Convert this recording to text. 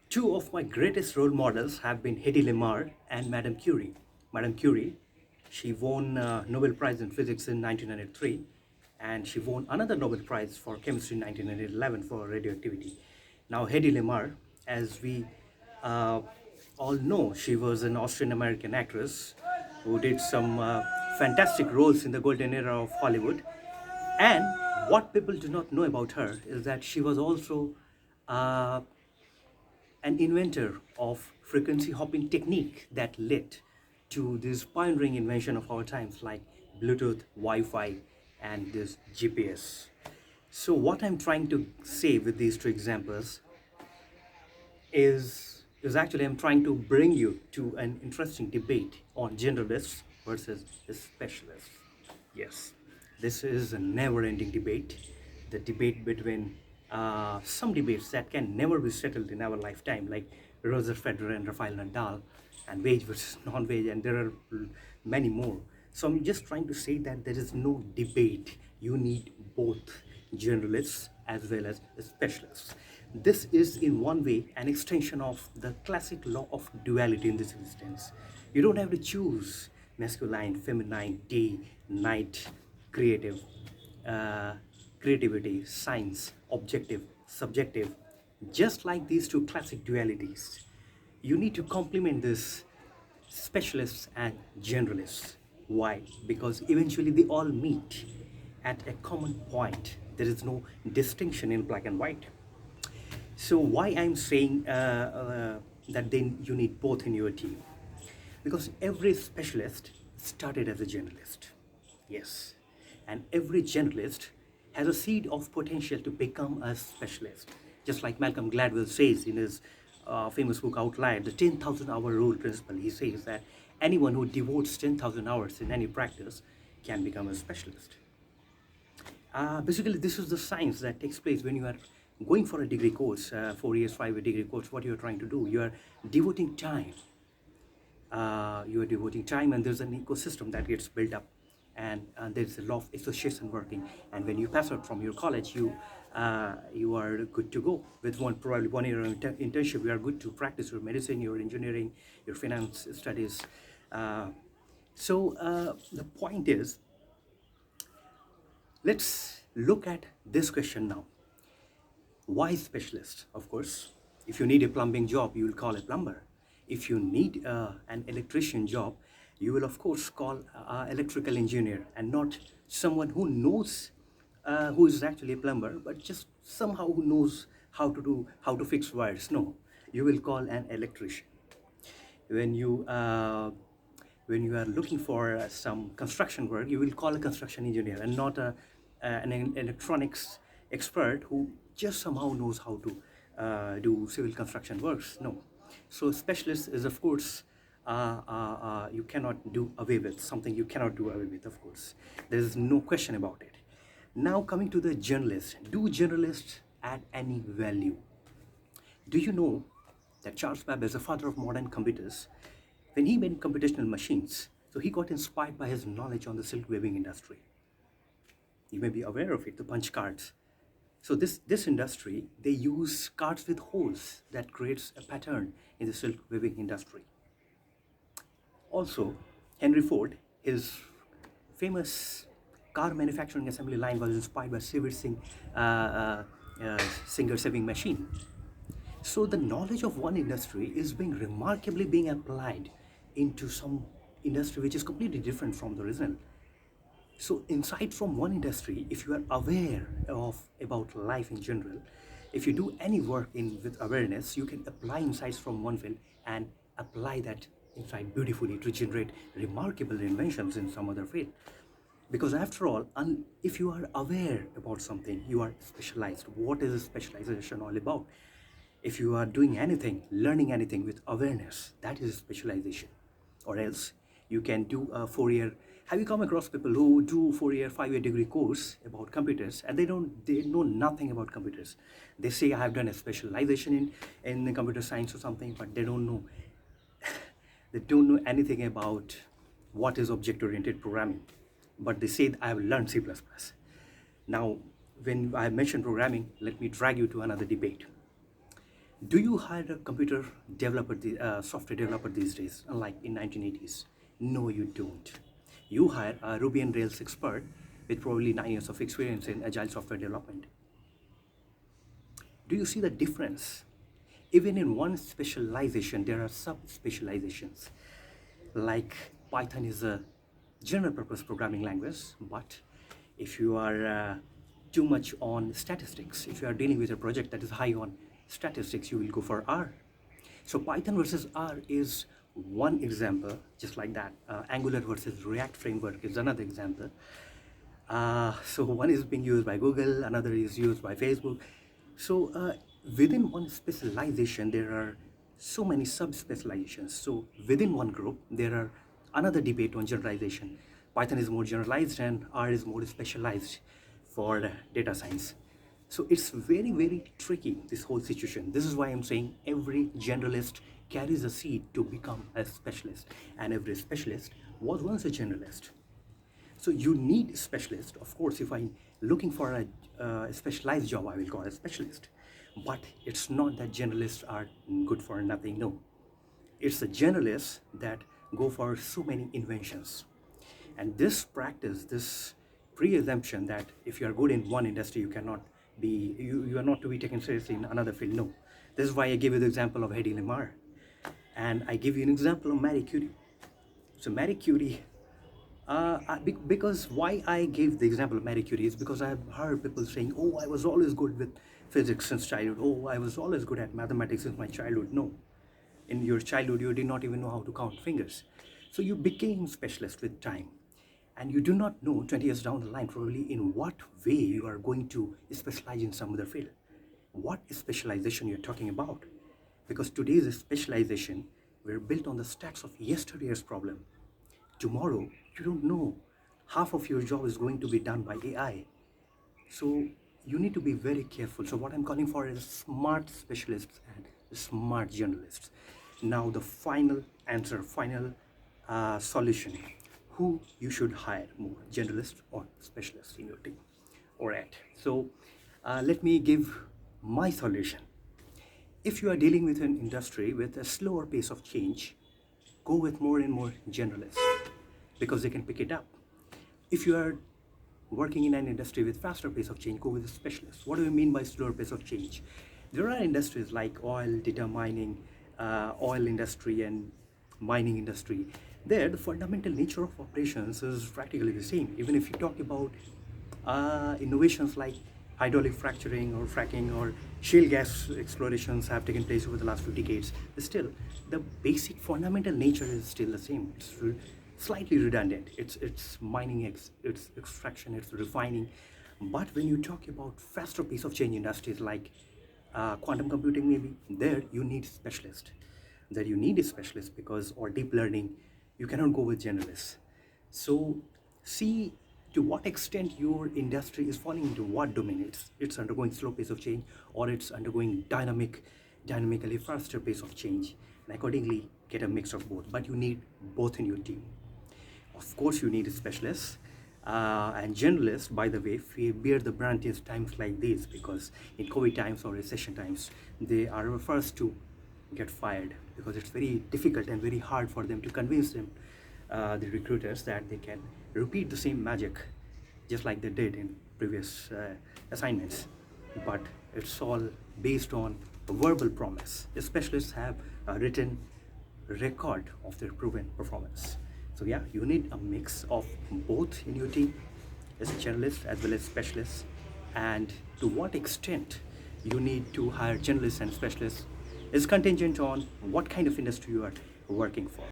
Two of my greatest role models have been Hedy Lamarr and Madame Curie. Madame Curie, she won Nobel Prize in Physics in 1903, and she won another Nobel Prize for Chemistry in 1911 for radioactivity. Now, Hedy Lamarr, as we uh, all know, she was an Austrian-American actress who did some fantastic roles in the golden era of Hollywood. And what people do not know about her is that she was also uh, an inventor of frequency hopping technique that led to this pioneering invention of our times like Bluetooth, Wi-Fi, and this GPS. So what I'm trying to say with these two examples is actually I'm trying to bring you to an interesting debate on generalists versus specialists. Yes, this is a never-ending debate. The debate between some debates that can never be settled in our lifetime, like Roger Federer and Rafael Nadal, and wage versus non-wage, and there are many more. So I'm just trying to say that there is no debate. You need both generalists as well as specialists. This is in one way an extension of the classic law of duality in this instance. You don't have to choose masculine, feminine, day, night, creative, uh, creativity, science, objective, subjective. Just like these two classic dualities, you need to complement this specialists and generalists. Why? Because eventually they all meet at a common point. There is no distinction in black and white. So why I'm saying that then you need both in your team? Because every specialist started as a generalist. Yes. And every generalist has a seed of potential to become a specialist. Just like Malcolm Gladwell says in his famous book Outlier, the 10,000 hour rule principle, he says that anyone who devotes 10,000 hours in any practice can become a specialist. Basically, this is the science that takes place when you are going for a degree course, 4 years, 5 year degree course. What you are trying to do, you are devoting time. You are devoting time, and there's an ecosystem that gets built up, and there's a law of association working. And when you pass out from your college, you are good to go with probably 1 year internship. You are good to practice your medicine, your engineering, your finance studies. So the point is, let's look at this question now. Why specialist? Of course, if you need a plumbing job, you will call a plumber. If you need an electrician job, you will of course call an electrical engineer, and not someone who knows who is actually a plumber, but just somehow who knows how to fix wires. No, you will call an electrician. When you when you are looking for some construction work, you will call a construction engineer, and not an electronics expert who just somehow knows how to do civil construction works. No. So specialist is, of course, you cannot do away with, something you cannot do away with, of course. There is no question about it. Now coming to the journalist, do journalists add any value? Do you know that Charles Babbage is the father of modern computers? When he made computational machines, so he got inspired by his knowledge on the silk weaving industry. You may be aware of it, the punch cards. So this industry, they use cards with holes that creates a pattern in the silk weaving industry. Also, Henry Ford, his famous car manufacturing assembly line was inspired by servicing Singer sewing machine. So the knowledge of one industry is being remarkably being applied into some industry which is completely different from the original. So inside from one industry, if you are aware of about life in general, if you do any work in with awareness, you can apply insights from one field and apply that insight beautifully to generate remarkable inventions in some other field. Because after all, if you are aware about something, you are specialized. What is specialization all about? If you are doing anything, learning anything with awareness, that is specialization. Or else you can do a 4 year. Have you come across people who do 4 year, 5 year degree course about computers, and they know nothing about computers? They say I have done a specialization in computer science or something, but they don't know anything about what is object-oriented programming. But they say I have learned C++. Now, when I mentioned programming, let me drag you to another debate. Do you hire a computer developer, software developer these days, unlike in 1980s? No, you don't. You hire a Ruby and Rails expert with probably 9 years of experience in agile software development. Do you see the difference? Even in one specialization, there are sub-specializations. Like Python is a general purpose programming language, but if you are too much on statistics, if you are dealing with a project that is high on statistics, you will go for R. So Python versus R is one example, just like that. Angular versus React framework is another example. So one is being used by Google, another is used by Facebook. So within one specialization, there are so many sub-specializations. So within one group, there are another debate on generalization. Python is more generalized and R is more specialized for data science. So it's very, very tricky, this whole situation. This is why I'm saying every generalist carries a seed to become a specialist, and every specialist was once a generalist. So you need a specialist. Of course, if I'm looking for a specialized job, I will call a specialist. But it's not that generalists are good for nothing. No, it's the generalists that go for so many inventions. And this practice, this pre-assumption that if you are good in one industry, you cannot be, you are not to be taken seriously in another field. No. This is why I gave you the example of Hedy Lamarr. And I give you an example of Marie Curie. So Marie Curie, because why I gave the example of Marie Curie is because I've heard people saying, oh, I was always good with physics since childhood. Oh, I was always good at mathematics since my childhood. No. In your childhood, you did not even know how to count fingers. So you became specialist with time. And you do not know 20 years down the line probably in what way you are going to specialize in some other field. What specialization you're talking about? Because today's specialization were built on the stacks of yesterday's problem. Tomorrow, you don't know. Half of your job is going to be done by AI. So you need to be very careful. So what I'm calling for is smart specialists and smart generalists. Now the final answer, final solution. Who you should hire more, generalists or specialists in your team? All right. So let me give my solution. If you are dealing with an industry with a slower pace of change, go with more and more generalists because they can pick it up. If you are working in an industry with faster pace of change, go with a specialist. What do we mean by slower pace of change? There are industries like oil, data mining, oil industry and mining industry. There, the fundamental nature of operations is practically the same. Even if you talk about innovations like hydraulic fracturing or fracking or shale gas explorations have taken place over the last few decades, still the basic fundamental nature is still the same. It's slightly redundant. It's mining, it's extraction, it's refining. But when you talk about faster pace of change industries like quantum computing, maybe there you need specialists. There you need a specialist because, or deep learning, you cannot go with generalists. So see to what extent your industry is falling into what domain. It's undergoing slow pace of change or it's undergoing dynamically faster pace of change, and accordingly get a mix of both. But you need both in your team. Of course you need specialists and generalists, by the way, bear the brunt in times like these, because in COVID times or recession times they are the first to get fired because it's very difficult and very hard for them to convince them, the recruiters, that they can repeat the same magic just like they did in previous assignments. But it's all based on a verbal promise. The specialists have a written record of their proven performance. So yeah, you need a mix of both in your team, as generalists as well as specialists. And to what extent you need to hire generalists and specialists is contingent on what kind of industry you are working for.